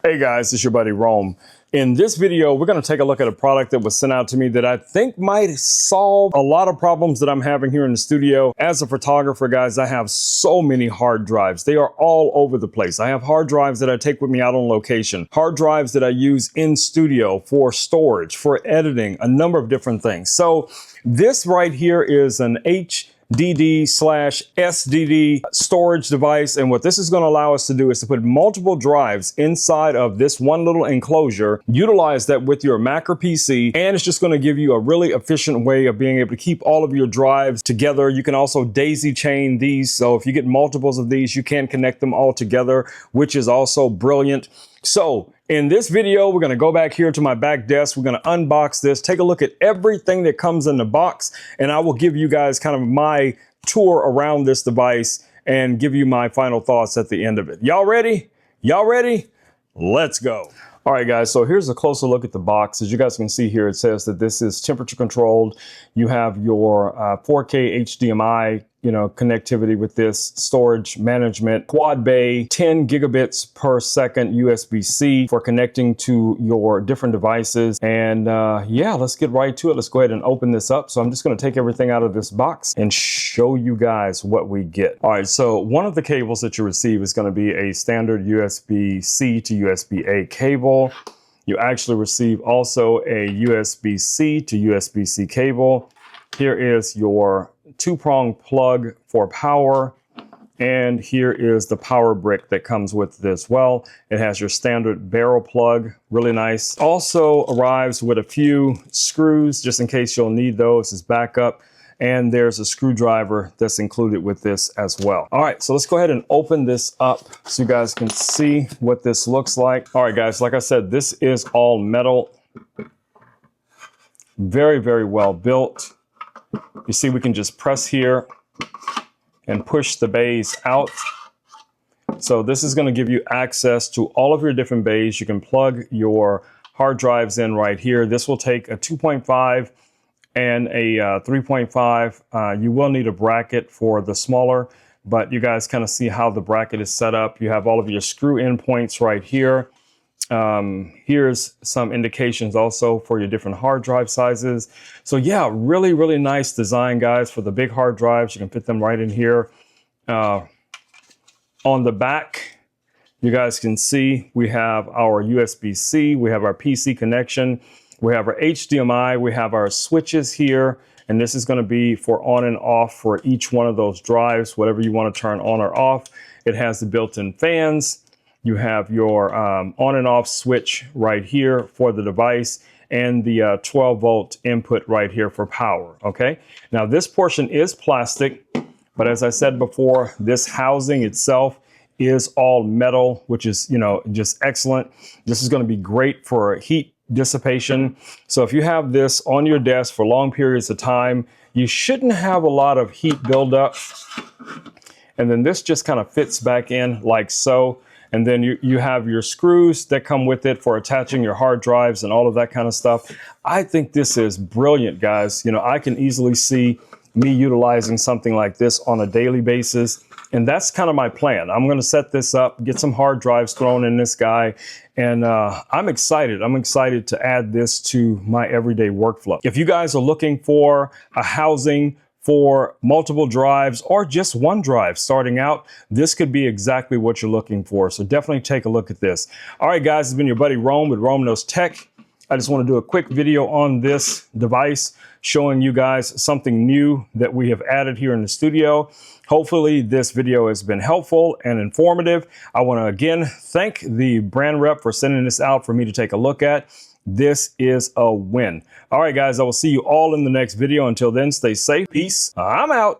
Hey guys, it's your buddy Rome. In this video, we're going to take a look at a product that was sent out to me that I think might solve a lot of problems that I'm having here in the studio. As a photographer, guys, I have so many hard drives. They are all over the place. I have hard drives that I take with me out on location, hard drives that I use in studio for storage, for editing, a number of different things. So this right here is an HDD/SDD storage device. And what this is going to allow us to do is to put multiple drives inside of this one little enclosure, utilize that with your Mac or PC, and it's just going to give you a really efficient way of being able to keep all of your drives together. You can also daisy chain these. So if you get multiples of these, you can connect them all together, which is also brilliant. So in this video, we're going to go back here to my back desk. We're going to unbox this, take a look at everything that comes in the box, and I will give you guys kind of my tour around this device and give you my final thoughts at the end of it. Y'all ready? Y'all ready? Let's go. All right, guys, so here's a closer look at the box. As you guys can see here, it says that this is temperature controlled. You have your 4K HDMI, connectivity with this, storage management, quad bay, 10 gigabits per second USB-C for connecting to your different devices. And yeah, let's get right to it. Let's go ahead and open this up. So I'm just going to take everything out of this box and show you guys what we get. All right, so one of the cables that you receive is going to be a standard USB-C to USB-A cable. You actually receive also a USB-C to USB-C cable. Here is your two-prong plug for power, and here is the power brick that comes with it as well. It has your standard barrel plug, really nice. Also arrives with a few screws just in case you'll need those as backup, and there's a screwdriver that's included with this as well. All right, so let's go ahead and open this up so you guys can see what this looks like. All right, guys, like I said, this is all metal. Very, very well built. You see, we can just press here and push the bays out. So this is going to give you access to all of your different bays. You can plug your hard drives in right here. This will take a 2.5 and a 3.5. You will need a bracket for the smaller, but you guys kind of see how the bracket is set up. You have all of your screw in points right here. Here's some indications also for your different hard drive sizes. So yeah, really, really nice design, guys, for the big hard drives. You can fit them right in here. On the back, you guys can see we have our USB-C, we have our PC connection, we have our HDMI, we have our switches here, and this is going to be for on and off for each one of those drives, whatever you want to turn on or off. It has the built-in fans. You have your on and off switch right here for the device, and the 12 volt input right here for power. Okay, now this portion is plastic, but as I said before, this housing itself is all metal, which is, just excellent. This is going to be great for heat dissipation. So if you have this on your desk for long periods of time, you shouldn't have a lot of heat buildup. And then this just kind of fits back in like so. And then you have your screws that come with it for attaching your hard drives and all of that kind of stuff. I think this is brilliant, guys. I can easily see me utilizing something like this on a daily basis. And that's kind of my plan. I'm going to set this up, get some hard drives thrown in this guy. And I'm excited. I'm excited to add this to my everyday workflow. If you guys are looking for a housing for multiple drives or just one drive starting out, this could be exactly what you're looking for. So definitely take a look at this. All right, guys, it's been your buddy Rome with Rome Knows Tech. I just want to do a quick video on this device, showing you guys something new that we have added here in the studio. Hopefully this video has been helpful and informative. I want to again thank the brand rep for sending this out for me to take a look at. This is a win. All right, guys, I will see you all in the next video. Until then, stay safe. Peace. I'm out.